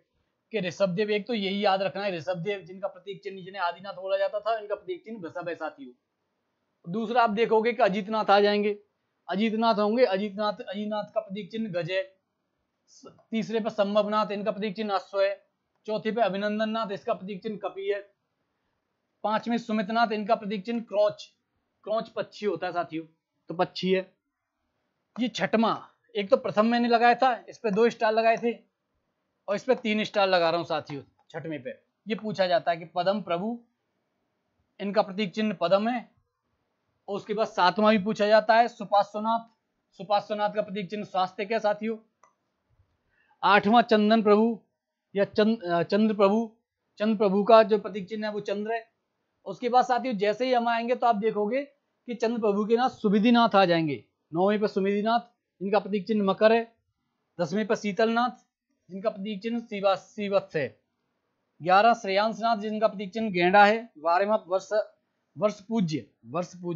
A: कि ऋषभदेव, एक तो यही याद रखना है, ऋषभदेव जिनका प्रतीक चिन्ह जिन्हें आदिनाथ बोला जाता था, इनका प्रतीक चिन्ह वृषभ है साथियों। दूसरा आप देखोगे कि अजीतनाथ आ जाएंगे, अजीतनाथ होंगे, अजीतनाथ अजीतनाथ का प्रतीक चिन्ह गज है। तीसरे पे संभवनाथ, इनका प्रतीक चिन्ह अश्व है। चौथे पे अभिनंदन नाथ, इसका प्रतीक चिन्ह कपी है। पांचवें सुमितनाथ, इनका प्रतीक चिन्ह क्रोच, क्रोच पक्षी होता है साथियों, तो पक्षी है। ये छठवां, एक तो प्रथम मैंने लगाया था, इस पे 2 स्टार लगाए थे और इस पे 3 स्टार लगा रहा हूं साथियों। छठवें पे ये पूछा जाता है कि पद्म प्रभु, इनका प्रतीक चिन्ह पद्म है। और उसके बाद 7वां भी पूछा जाता है सुपार्श्वनाथ, सुपार्श्वनाथ का प्रतीक चिन्ह स्वास्थ्य क्या साथियों। 8वां चंदन प्रभु या चंद्र प्रभु, चंद्र प्रभु का जो प्रतीक चिन्ह है वो चंद्र है। उसके बाद साथियों जैसे ही हम आएंगे तो आप देखोगे कि चंद्र प्रभु के नाथ सुविधिनाथ आ जाएंगे। 9वें पर सुविधिनाथ, इनका प्रतीक चिन्ह मकर है। 10वें पर शीतलनाथ, जिनका प्रतीक चिन्ह सीवत्स है। 11 श्रेयांशनाथ, जिनका प्रतीक चिन्ह गेंडा है। 12वां वर्ष पूज्य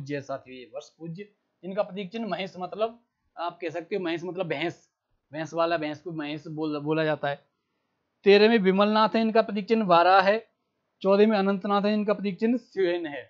A: है साथियों, ये वर्ष पूज्य, जिनका प्रतीक चिन्ह महेश, मतलब आप कह सकते हो महेश मतलब भैंस, भैंस वाला, भैंस को महेश बोला जाता है। 13वें विमलनाथ है, इनका प्रतीक चिन्ह वाराह है। 14वें अनंतनाथ है, इनका प्रतीक चिन्ह स्वेन है।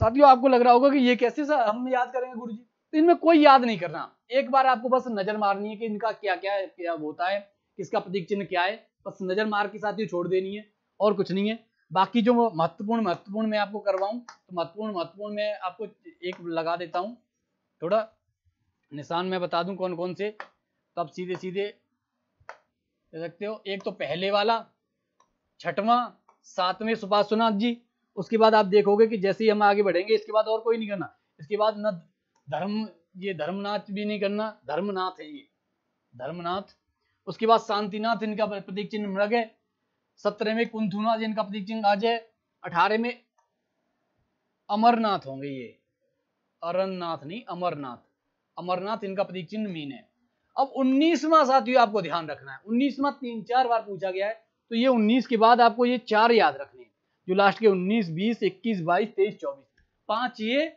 A: साथियों आपको लग रहा होगा कि ये कैसे हम याद करेंगे गुरुजी, तो इनमें कोई याद नहीं करना, एक बार आपको बस नजर मारनी है कि इनका क्या क्या होता है, किसका प्रतीक चिन्ह क्या है, बस नजर मार के साथियों छोड़ देनी है और कुछ नहीं है। बाकी जो महत्वपूर्ण मैं आपको करवाऊं तो महत्वपूर्ण मैं आपको एक लगा देता हूं, थोड़ा निशान मैं बता दूं कौन कौन से, तो आप सीधे देख सकते हो। एक तो पहले वाला, छठवां, 7वें सुपार्श्वनाथ जी। उसके बाद आप देखोगे कि जैसे ही हम आगे बढ़ेंगे इसके बाद और कोई नहीं करना, इसके बाद न धर्म, ये धर्मनाथ भी नहीं करना, धर्मनाथ है ये, धर्मनाथ। उसके बाद शांतिनाथ, इनका प्रतीक चिन्ह मृग है। 17वें कुंथुनाथ, जिनका प्रतीक चिन्ह गाज है। 18वें अमरनाथ होंगे ये, अरननाथ नहीं, अमरनाथ, अमरनाथ इनका प्रतीक चिन्ह मीन है। अब 19वां साथियों आपको ध्यान रखना है, 19वां 3-4 बार पूछा गया है, तो ये 19 के बाद आपको ये 4 याद रखने हैं, जो लास्ट के 19, 20, 21, 22, 23, 24, 5 ये,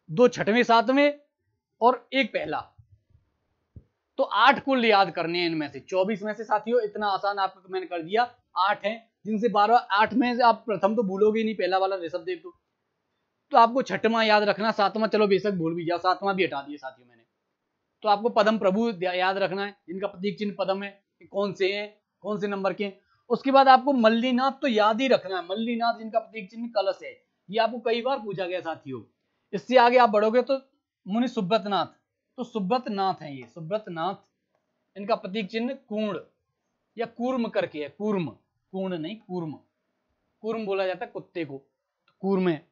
A: 2 छठवें 7वें और 1 पहला, तो 8 कुल याद करने हैं इनमें से। 24 में से साथियों इतना आसान आपको तो मैंने कर दिया, 8 हैं जिनसे 12, 8 में से आप प्रथम तो भूलोगे नहीं, पहला वाला ऋषभदेव, तो आपको छठवां याद रखना, 7वां चलो बेशक भूल भी जाओ, 7वां भी हटा दिया साथियों मैंने। तो आपको पद्म प्रभु याद रखना है, जिनका प्रतीक चिन्ह पद्म है, कौन से हैं, कौन से नंबर के हैं। उसके बाद आपको मल्लीनाथ तो याद ही रखना है, मल्लीनाथ जिनका प्रतीक चिन्ह कलश है, ये आपको कई बार पूछा गया साथियों। इससे आगे आप बढ़ोगे तो मुनि सुब्रतनाथ, तो सुब्रतनाथ है ये, सुब्रतनाथ, इनका प्रतीक चिन्ह कूर्ण या कूर्म करके है, कूर्म, कूर्ण नहीं कूर्म, कूर्म बोला जाता है कुत्ते को, तो कूर्म है।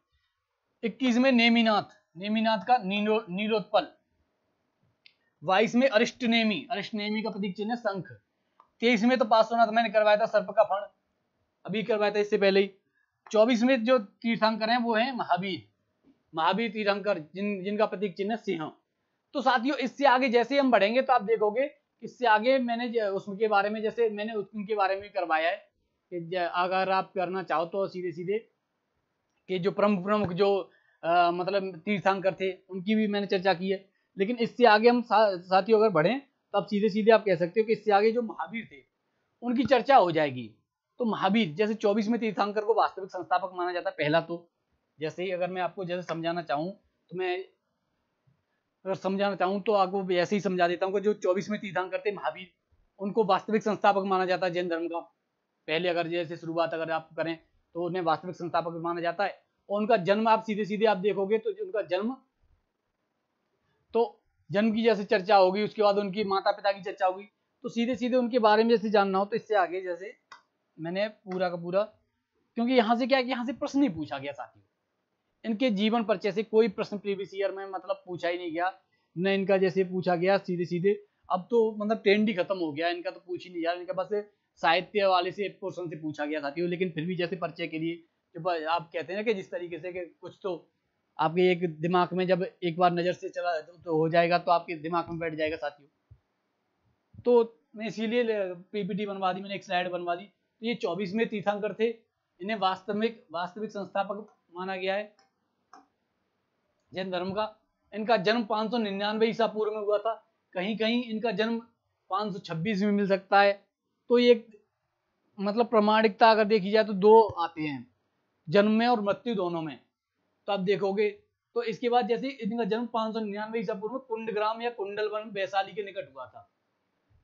A: 21वें नेमिनाथ, नेमिनाथ का नीलोत्पल। 22वें अरिष्टनेमी, अरिष्टनेमी का प्रतीक चिन्ह शंख। 23वें तो पार्श्वनाथ मैंने करवाया था, सर्प का फण अभी करवाया था इससे पहले ही। 24वें जो तीर्थंकर हैं वो हैं महावीर, महावीर तीर्थंकर, जिनका प्रतीक चिन्ह सिंह। तो साथियों इससे आगे जैसे हम बढ़ेंगे तो आप देखोगे इससे आगे मैंने उसके बारे में, जैसे मैंने उनके बारे में करवाया है कि अगर आप करना चाहो तो सीधे कि जो प्रमुख जो मतलब तीर्थंकर थे उनकी भी मैंने चर्चा की है। लेकिन इससे आगे हम साथियों अगर बढ़ें तो आप सीधे आप कह सकते हो कि इससे आगे जो महावीर थे उनकी चर्चा हो जाएगी। तो महावीर जैसे 24वें तीर्थंकर को वास्तविक संस्थापक माना जाता है पहला, तो जैसे ही अगर मैं आपको जैसे समझाना चाहूँ तो मैं अगर समझाना चाहूँ तो आपको ऐसे ही समझा देता हूँ कि जो 24वें तीर्थंकर थे महावीर, उनको वास्तविक संस्थापक माना जाता है जैन धर्म का। पहले अगर जैसे शुरुआत अगर आप करें तो उन्हें वास्तविक संस्थापक माना जाता है। और उनका जन्म आप सीधे आप देखोगे तो उनका जन्म, तो जन्म की जैसे चर्चा होगी, उसके बाद उनकी माता पिता की चर्चा होगी, तो सीधे उनके बारे में जैसे जानना हो तो इससे आगे जैसे मैंने पूरा का पूरा, क्योंकि यहाँ से क्या है कि यहाँ से प्रश्न नहीं पूछा गया साथियों, इनके जीवन परिचय से कोई प्रश्न प्रीवियस ईयर में मतलब पूछा ही नहीं गया, न इनका जैसे पूछा गया सीधे। अब तो मतलब ट्रेंड ही खत्म हो गया इनका, तो पूछ ही नहीं गया इनका, बस साहित्य वाले से पोर्शन से पूछा गया साथियों। लेकिन फिर भी जैसे परिचय के लिए जब आप कहते हैं ना कि जिस तरीके से कि कुछ तो आपके एक दिमाग में जब एक बार नजर से चला तो हो जाएगा, तो आपके दिमाग में बैठ जाएगा साथियों। तो मैं इसीलिए पीपीटी बनवा दी, मैंने एक स्लाइड बनवा दी। तो ये 24वें तीर्थंकर थे, इन्हें वास्तविक संस्थापक माना गया है जैन धर्म का। इनका जन्म 599 ईसा पूर्व में हुआ था, कहीं इनका जन्म 526 में मिल सकता है। तो ये मतलब प्रामाणिकता अगर देखी जाए तो दो आते हैं, जन्म में और मृत्यु दोनों में। तो आप देखोगे तो इसके बाद जैसे इनका जन्म 599 ईसा पूर्व में कुंडग्राम या कुंडलवन वैशाली के निकट हुआ था।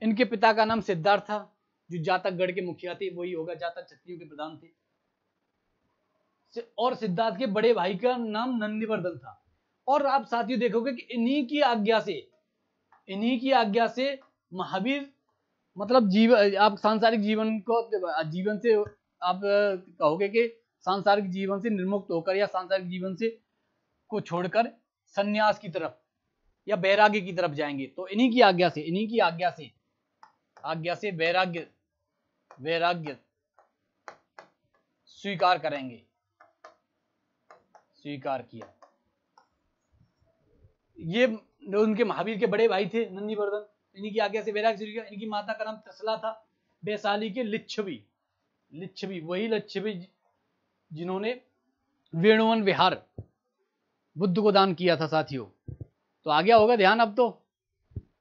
A: इनके पिता का नाम सिद्धार्थ था, जो जातकगढ़ के मुखिया थे, वही होगा, जातक क्षत्रियों के प्रधान थे। और सिद्धार्थ के बड़े भाई का नाम नंदिवर्धन था। और आप साथियों देखोगे कि इन्हीं की आज्ञा से महावीर मतलब आप सांसारिक जीवन से आप कहोगे कि सांसारिक जीवन से निर्मुक्त होकर या सांसारिक जीवन से को छोड़कर सन्यास की तरफ या वैराग्य की तरफ जाएंगे। तो इन्हीं की आज्ञा से वैराग्य स्वीकार करेंगे, स्वीकार किया। ये उनके महावीर के बड़े भाई थे नंदिवर्धन, इन्हीं की आज्ञा से वैराग्य स्वीकार। इनकी माता का नाम त्रिशला था, वैशाली के लिच्छवी वही लिच्छवी जिन्होंने वेणुवन विहार बुद्ध को दान किया था साथियों। तो आ गया होगा ध्यान अब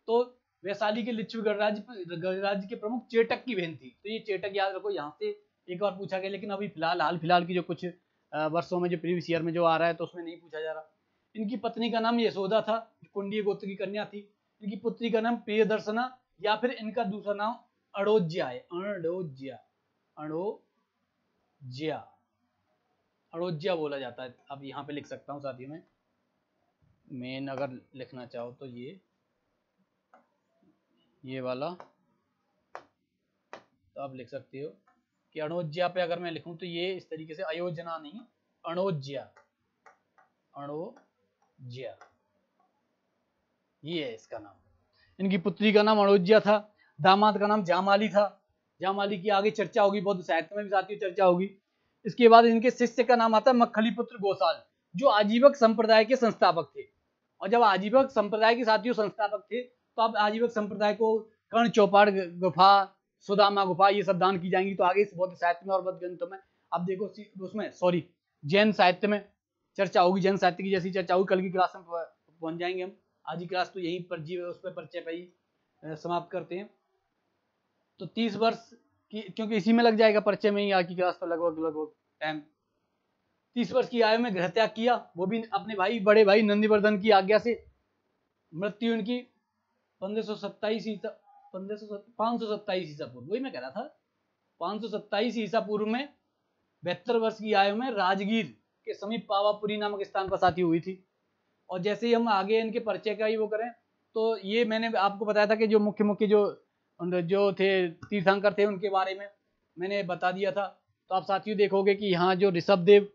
A: तो वैशाली के लिच्छवी गणराज्य के प्रमुख चेटक की बहन थी। तो ये चेटक याद रखो, यहाँ से एक बार पूछा गया, लेकिन अभी हाल फिलहाल की जो कुछ वर्षों में जो प्रीवियस ईयर में जो आ रहा है तो उसमें नहीं पूछा जा रहा। इनकी पत्नी का नाम यशोदा था, कुंडीय गोत्र की कन्या थी। इनकी पुत्री का नाम प्रियदर्शना या फिर इनका दूसरा नाम अड़ोज्या है, अड़ोज्या बोला जाता है। अब यहाँ पे लिख सकता हूँ साथियों में, मेन अगर लिखना चाहो तो ये वाला तो आप लिख सकते हो कि अणोज्या पे अगर मैं लिखूं तो ये इस तरीके से, अयोजना नहीं, अणोज्या ये है इसका नाम। इनकी पुत्री का नाम अणोज्या था, दामाद का नाम जामाली था। जामाली की आगे चर्चा होगी, बौद्ध साहित्य में भी साथियों चर्चा होगी। इसके बाद इनके शिष्य का नाम आता है मक्खलीपुत्र गोसाल, जो आजीवक संप्रदाय के संस्थापक थे। और जब आजीवक संप्रदाय के साथियों संस्थापक थे तो अब आजीवक संप्रदाय को कर्ण चौपाड़ गुफा, सुदामा गुफा ये सब दान की जाएंगी। तो आगे इस बौद्ध साहित्य में और बौद्ध ग्रंथों में अब देखो उसमें जैन साहित्य में चर्चा होगी, जैन साहित्य की जैसी चर्चा होगी। कल की क्लास में पहुंच जाएंगे हम। आज की क्लास तो यहीं पर उस पर परिचय पर ही समाप्त करते हैं। तो 30 वर्ष की, क्योंकि इसी में लग जाएगा परिचय में ही आज की क्लास पर लगभग टाइम। 30 वर्ष की आयु में गृह त्याग किया, वो भी अपने बड़े भाई नंदिवर्धन की आज्ञा से। मृत्यु इनकी 527 ईसा पूर्व, वही मैं कह रहा था, 527 ईसा पूर्व में 72 वर्ष की आयु में राजगीर के समीप पावापुरी नामक स्थान पर साथी हुई थी। और जैसे ही हम आगे इनके परिचय का ही वो करें तो ये मैंने आपको बताया था कि जो मुख्य जो थे तीर्थंकर थे उनके बारे में मैंने बता दिया था। तो आप साथियों देखोगे कि यहाँ जो ऋषभदेव,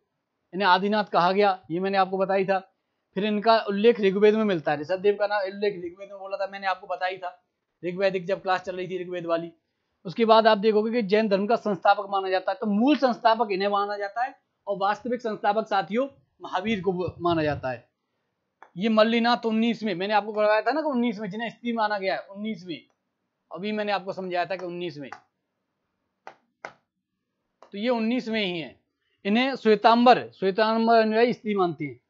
A: इन्हें आदिनाथ कहा गया, ये मैंने आपको बताई था। फिर इनका उल्लेख ऋग्वेद में मिलता है, ऋषभदेव का नाम उल्लेख ऋग्वेद में बोला था, मैंने आपको बताई था ऋग्वेदिक जब क्लास चल रही थी ऋग्वेद वाली। उसके बाद आप देखोगे कि जैन धर्म का संस्थापक माना जाता है, तो मूल संस्थापक इन्हें माना जाता है और वास्तविक संस्थापक साथियों महावीर को माना जाता है। ये मल्लीनाथ 19 में, मैंने आपको बताया था ना कि 19 में जिन्हें स्त्री माना गया है, 19 में, अभी मैंने आपको समझाया था कि 19 में, तो ये 19 में ही है। इन्हें श्वेतांबर अनुयायी स्त्री मानते हैं।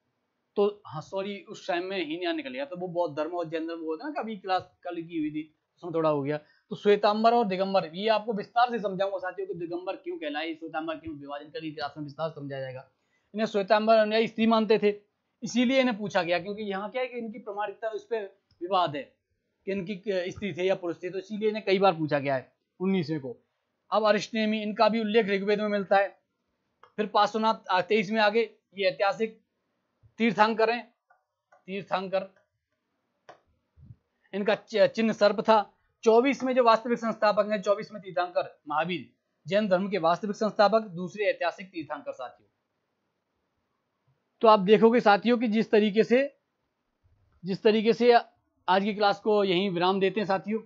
A: तो हाँ सॉरी, उस टाइम में ही निकल गया, तो वो बौद्ध धर्म और जैन धर्म होता है ना, कभी क्लास कल की हुई थी उसमें थोड़ा हो गया। तो श्वेतांबर और दिगंबर, ये आपको विस्तार से समझाऊंगा साथियों कि दिगंबर क्यों कहलाए, श्वेतांबर क्यों विभाजन करी, क्लास में विस्तार समझाया जाएगा। इन्हें श्वेतांबर अनुयायी स्त्री मानते थे, इसीलिए इन्हें पूछा गया, क्योंकि यहाँ क्या है कि इनकी प्रमाणिकता उस पर विवाद है कि इनकी स्त्री थे या पुरुष थे, तो इसीलिए इन्हें कई बार पूछा गया है 19वें को। अब अरिष्टनेमी, इनका भी उल्लेख ऋग्वेद में मिलता है। फिर पार्श्वनाथ 23 में आगे, ये ऐतिहासिक तीर्थंकर हैं, तीर्थंकर, इनका चिन्ह सर्प था। 24 में जो वास्तविक संस्थापक हैं, 24 में तीर्थंकर महावीर, जैन धर्म के वास्तविक संस्थापक, दूसरे ऐतिहासिक तीर्थंकर साथियों। तो आप देखोगे साथियों कि जिस तरीके से आज की क्लास को यहीं विराम देते हैं साथियों।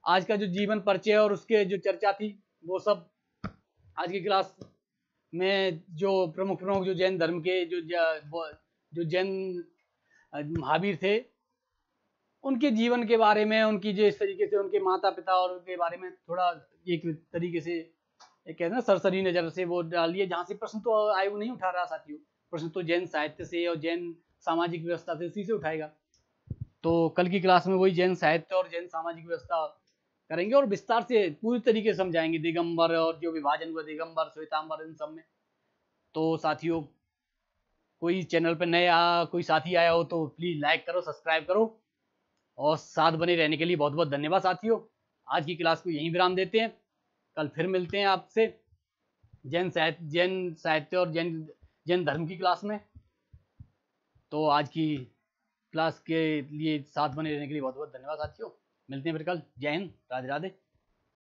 A: आज का जो जीवन परिचय और उसके जो चर्चा थी वो सब आज की क्लास में जो प्रमुख जो जैन धर्म के जो जैन महावीर थे उनके जीवन के बारे में, उनकी जो इस तरीके से उनके माता पिता और उनके बारे में थोड़ा एक तरीके से कहते हैं ना सरसरी नजर से वो डालिए। जहाँ से प्रश्न तो आयोग नहीं उठा रहा साथियों, प्रश्न तो जैन साहित्य से और जैन सामाजिक व्यवस्था से उसी से उठाएगा। तो कल की क्लास में वही जैन साहित्य और जैन सामाजिक व्यवस्था करेंगे और विस्तार से पूरी तरीके से समझाएंगे दिगंबर और जो विभाजन हुआ दिगंबर श्वेतांबर इन सब में। तो साथियों, कोई चैनल पे नया कोई साथी आया हो तो प्लीज लाइक करो, सब्सक्राइब करो और साथ बने रहने के लिए बहुत बहुत धन्यवाद साथियों। आज की क्लास को यहीं विराम देते हैं, कल फिर मिलते हैं आपसे जैन साहित्य और जैन धर्म की क्लास में। तो आज की क्लास के लिए साथ बने रहने के लिए बहुत बहुत धन्यवाद साथियों। मिलते हैं फिर कल। जय हिंद, राधे राधे।